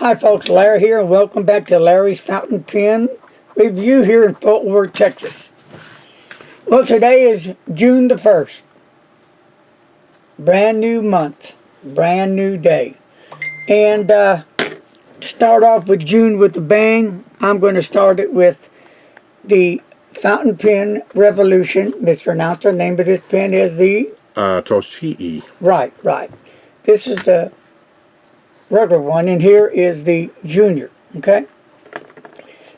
Hi folks, Larry here, and welcome back to Larry's Fountain Pen Review here in Fort Worth, Texas. Well, today is June the 1st. Brand new month, brand new day. And to start off with June with a bang, I'm going to start it with the Fountain Pen Revolution. Mr. Announcer, the name of this pen is the... Tanoshii. Right. This is the regular one, and here is the junior, okay?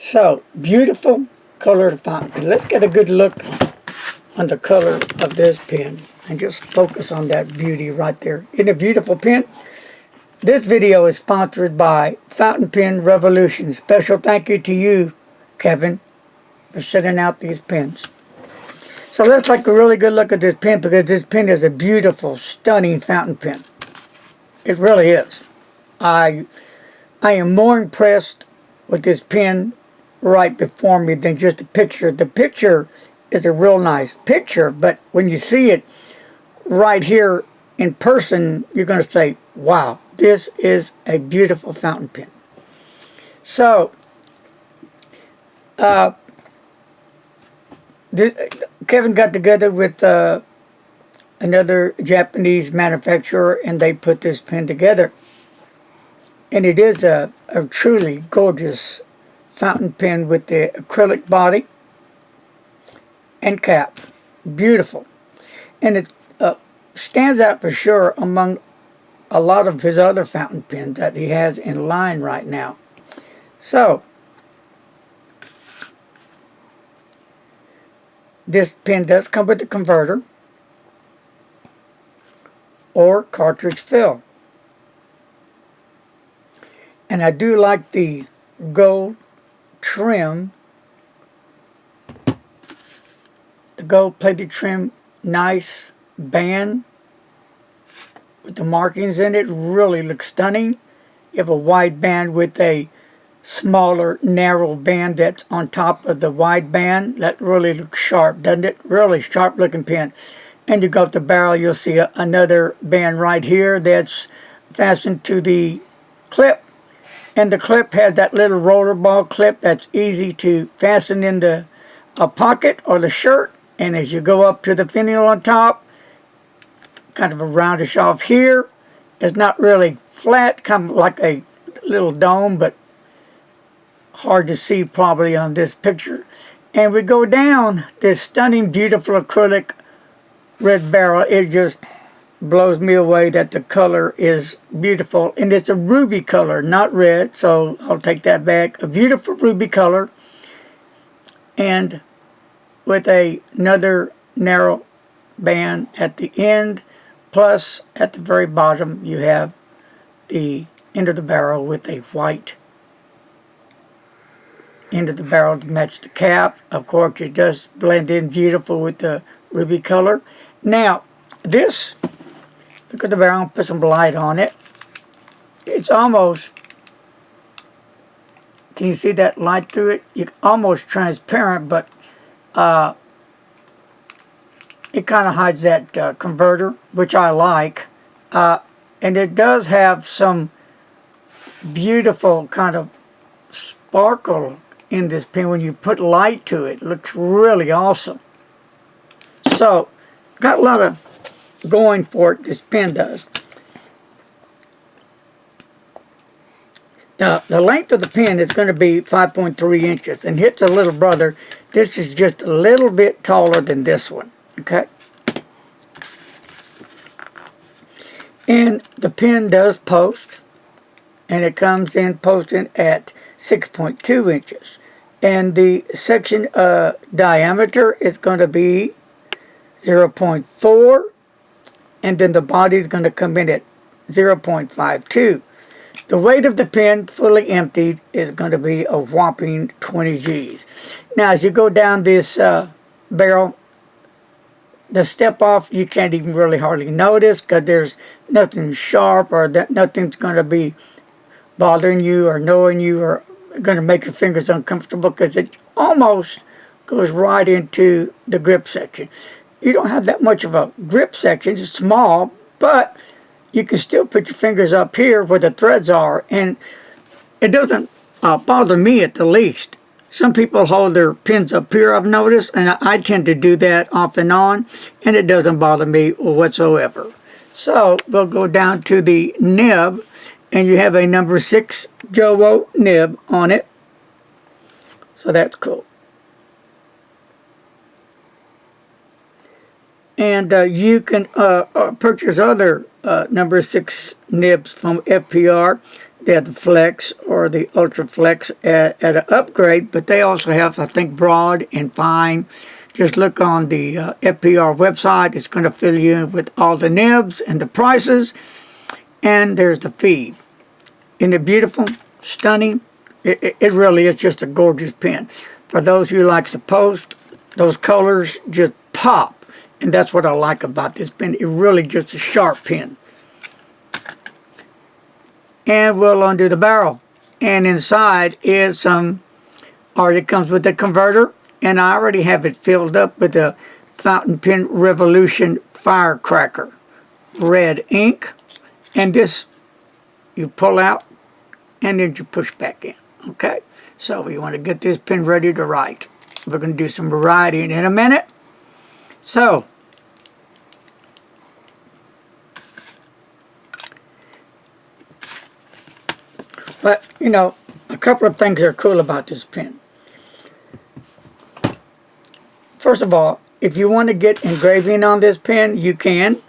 So, beautiful colored fountain. Let's get a good look on the color of this pen and just focus on that beauty right there. Isn't it a beautiful pen? This video is sponsored by Fountain Pen Revolution. Special thank you to you, Kevin, for sending out these pens. So let's take a really good look at this pen, because this pen is a beautiful, stunning fountain pen. It really is. I am more impressed with this pen right before me than just a picture. The picture is a real nice picture, but when you see it right here in person, you're going to say, wow, this is a beautiful fountain pen. So, Kevin got together with another Japanese manufacturer, and they put this pen together. And it is a truly gorgeous fountain pen with the acrylic body and cap. Beautiful. And it stands out for sure among a lot of his other fountain pens that he has in line right now. So, this pen does come with a converter or cartridge fill. And I do like the gold trim, the gold plated trim, nice band with the markings in it, really looks stunning. You have a wide band with a smaller narrow band that's on top of the wide band. That really looks sharp, doesn't it? Really sharp looking pen. And you got the barrel, you'll see another band right here that's fastened to the clip. And the clip has that little roller ball clip that's easy to fasten into a pocket or the shirt. And as you go up to the finial on top, kind of a roundish off here. It's not really flat, kind of like a little dome, but hard to see probably on this picture. And we go down this stunning, beautiful acrylic red barrel. It just blows me away that the color is beautiful, and it's a ruby color, not red, so I'll take that back. A beautiful ruby color, and with another narrow band at the end, plus at the very bottom you have the end of the barrel with a white end of the barrel to match the cap. Of course, it does blend in beautiful with the ruby color. Now this, look at the barrel, put some light on it. It's almost, can you see that light through it? Almost transparent, but it kind of hides that converter, which I like. And it does have some beautiful kind of sparkle in this pen when you put light to it. It looks really awesome. So, got a lot of going for it, this pen does. Now, the length of the pen is going to be 5.3 inches, and its a little brother. This is just a little bit taller than this one, okay? And the pen does post, and it comes in posting at 6.2 inches. And the section diameter is going to be 0.4, and then the body is going to come in at 0.52. The weight of the pen, fully emptied, is going to be a whopping 20 G's. Now, as you go down this barrel, the step off, you can't even really hardly notice, because there's nothing sharp, or that nothing's going to be bothering you or annoying you or going to make your fingers uncomfortable, because it almost goes right into the grip section. You don't have that much of a grip section. It's small, but you can still put your fingers up here where the threads are, and it doesn't bother me at the least. Some people hold their pens up here, I've noticed, and I tend to do that off and on, and it doesn't bother me whatsoever. So we'll go down to the nib, and you have a number 6 Jowo nib on it. So that's cool. And you can purchase other number 6 nibs from FPR. They have the Flex or the Ultra Flex at an upgrade, but they also have, I think, broad and fine. Just look on the FPR website. It's going to fill you in with all the nibs and the prices. And there's the feed. Isn't it beautiful? Stunning? It really is just a gorgeous pen. For those who like to post, those colors just pop. And that's what I like about this pen. It really just a sharp pen. And we'll undo the barrel. And inside is some, already comes with the converter. And I already have it filled up with the Fountain Pen Revolution Firecracker red ink. And this you pull out and then you push back in. Okay? So we want to get this pen ready to write. We're going to do some writing in a minute. So, but, you know, a couple of things are cool about this pen. First of all, if you want to get engraving on this pen, you can.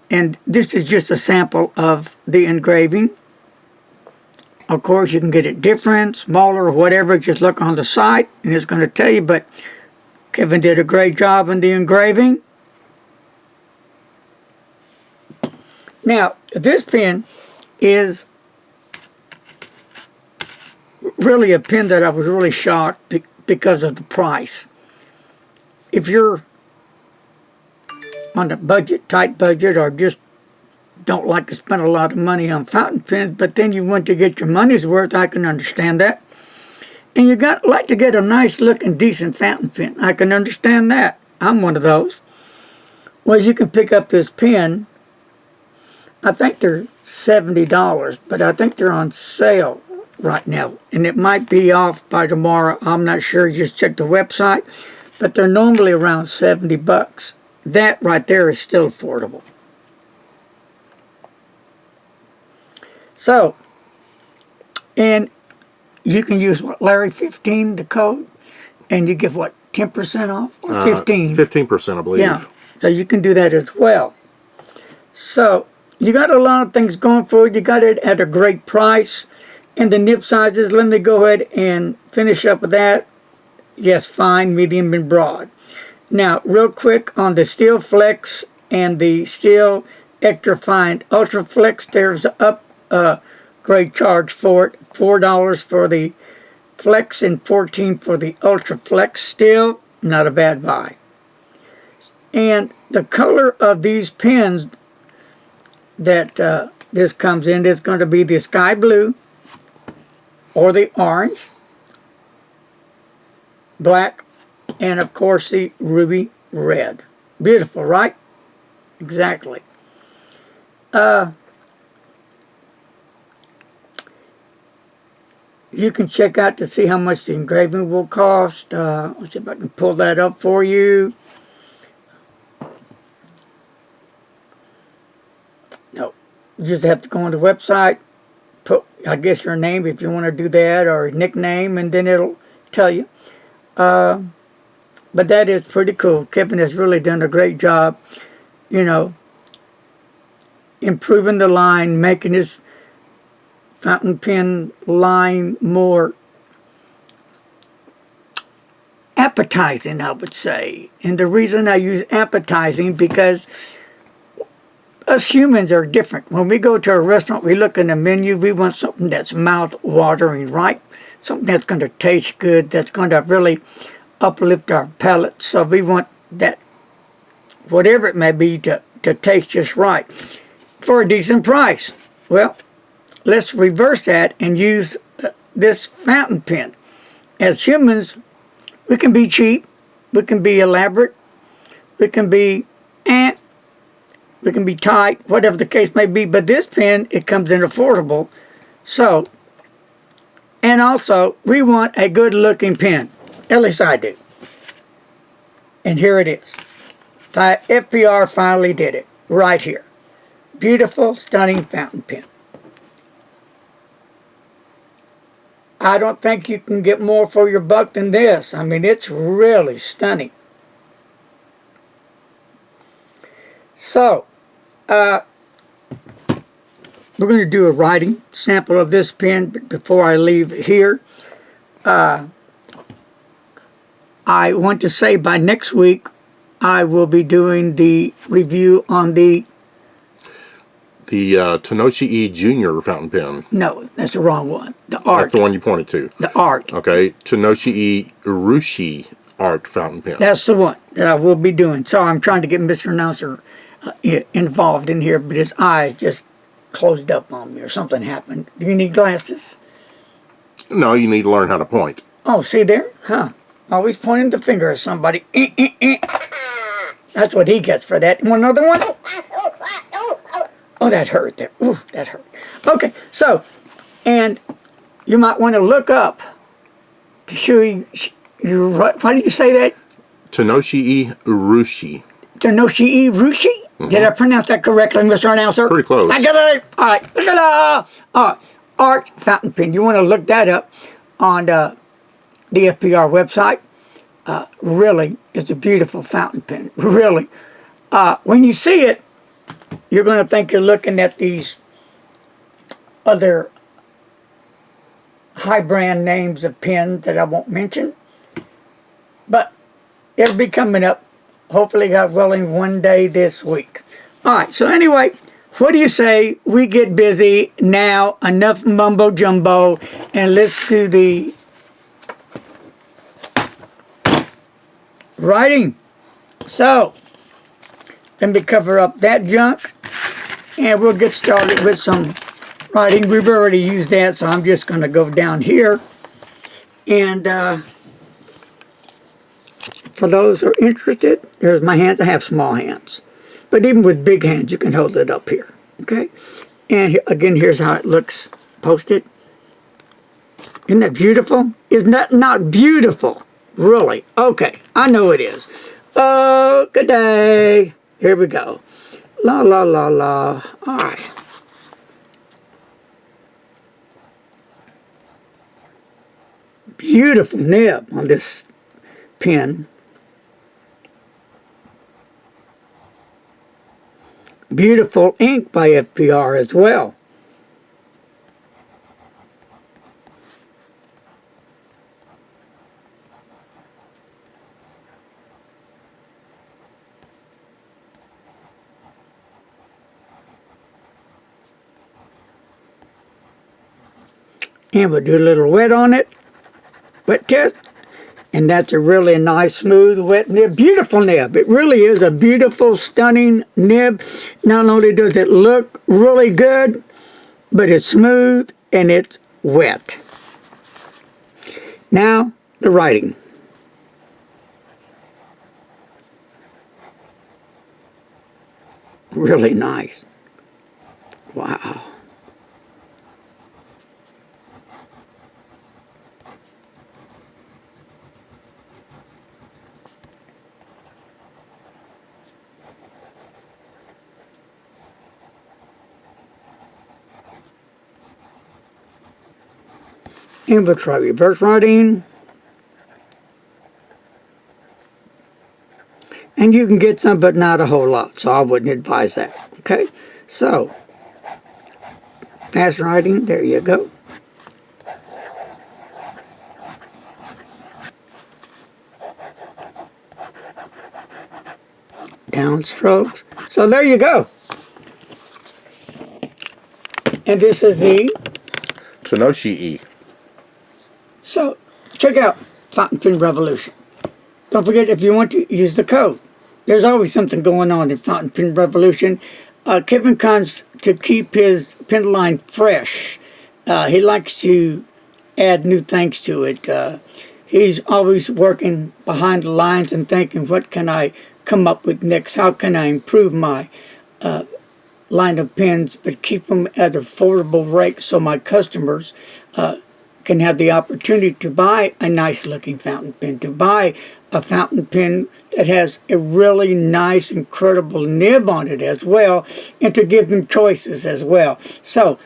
And this is just a sample of the engraving. Of course, you can get it different, smaller, whatever. Just look on the site, and it's going to tell you. But Kevin did a great job on the engraving. Now, this pen is really a pen that I was really shocked because of the price. If you're on a budget, tight budget, or just don't like to spend a lot of money on fountain pens, but then you want to get your money's worth, I can understand that. And you like to get a nice looking, decent fountain pen. I can understand that. I'm one of those. Well, you can pick up this pen. I think they're $70, but I think they're on sale right now. And it might be off by tomorrow. I'm not sure. Just check the website. But they're normally around 70 bucks. That right there is still affordable. So, and you can use what, Larry, 15, the code, and you get what, 10% off or 15? 15%, I believe. Yeah, so you can do that as well. So you got a lot of things going for it. You got it at a great price. And the nib sizes, let me go ahead and finish up with that. Yes, fine, medium, and broad. Now, real quick on the Steel Flex and the Steel Extra Fine Ultra Flex, there's an upgrade charge for it. $4 for the Flex and $14 for the Ultra Flex. Still not a bad buy. And the color of these pens that this comes in is going to be the sky blue or the orange, black, and of course the ruby red. Beautiful, right? Exactly. You can check out to see how much the engraving will cost. Let's see if I can pull that up for you. No, you just have to go on the website, put, I guess, your name if you want to do that, or a nickname, and then it'll tell you. But that is pretty cool. Kevin has really done a great job, you know, improving the line, making his fountain pen line more appetizing, I would say. And the reason I use appetizing, because us humans are different. When we go to a restaurant, we look in the menu, we want something that's mouth-watering, right? Something that's going to taste good, that's going to really uplift our palate. So we want that, whatever it may be, to taste just right for a decent price. Well, let's reverse that and use this fountain pen. As humans, we can be cheap, we can be elaborate, we can be we can be tight, whatever the case may be. But this pen, it comes in affordable. So And also, we want a good-looking pen. At least I do. And here it is. FPR finally did it. Right here. Beautiful, stunning fountain pen. I don't think you can get more for your buck than this. I mean, it's really stunning. So, we're going to do a writing sample of this pen before I leave here. I want to say by next week, I will be doing the review on the Tanoshii Junior fountain pen. No, that's the wrong one. The art. That's the one you pointed to. The art. Okay. Tanoshii Urushi art fountain pen. That's the one that I will be doing. So I'm trying to get Mr. Announcer involved in here, but his eyes just closed up on me or something happened. Do you need glasses? No, you need to learn how to point. Oh, see there? Huh. Always pointing the finger at somebody. That's what he gets for that. Want another one? Oh, that hurt there. Ooh, that hurt. Okay, so, and you might want to look up to show you why did you say that? Tanoshii Urushi. Tanoshii Urushi? Did I pronounce that correctly, Mr. Announcer? Pretty close. I got it. All right, look at that. Art fountain pen. You want to look that up on the FPR website. Really, it's a beautiful fountain pen. Really. When you see it, you're going to think you're looking at these other high brand names of pens that I won't mention. But it'll be coming up, hopefully, God willing, one day this week. All right, so anyway, what do you say we get busy now? Enough mumbo jumbo, and let's do the writing. So, let me cover up that junk, and we'll get started with some writing. We've already used that, so I'm just going to go down here. And for those who are interested, there's my hands. I have small hands. But even with big hands, you can hold it up here. Okay? And again, here's how it looks posted. Isn't that beautiful? Isn't that not beautiful? Really? Okay, I know it is. Oh, good day. Here we go. La, la, la, la. All right. Beautiful nib on this pen. Beautiful ink by FPR as well. And we'll do a little wet on it. Wet test. And that's a really nice, smooth, wet nib. Beautiful nib. It really is a beautiful, stunning nib. Not only does it look really good, but it's smooth and it's wet. Now, the writing. Really nice. Wow. And we'll try reverse writing. And you can get some, but not a whole lot, so I wouldn't advise that. Okay, so fast writing, there you go. Downstrokes. So there you go. And this is the Tanoshii. So, check out Fountain Pen Revolution. Don't forget, if you want to, use the code. There's always something going on in Fountain Pen Revolution. Kevin Kahns, to keep his pen line fresh, he likes to add new things to it. He's always working behind the lines and thinking, what can I come up with next? How can I improve my line of pens, but keep them at affordable rates so my customers can can have the opportunity to buy a nice looking fountain pen, to buy a fountain pen that has a really nice, incredible nib on it as well, and to give them choices as well. So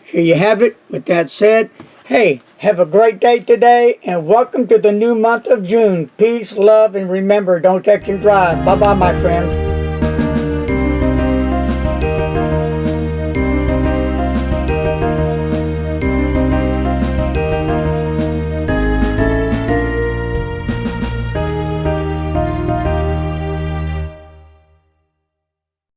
here you have it. With that said, hey, have a great day today, and welcome to the new month of June. Peace, love, and remember, don't text and drive. Bye-bye, my friends.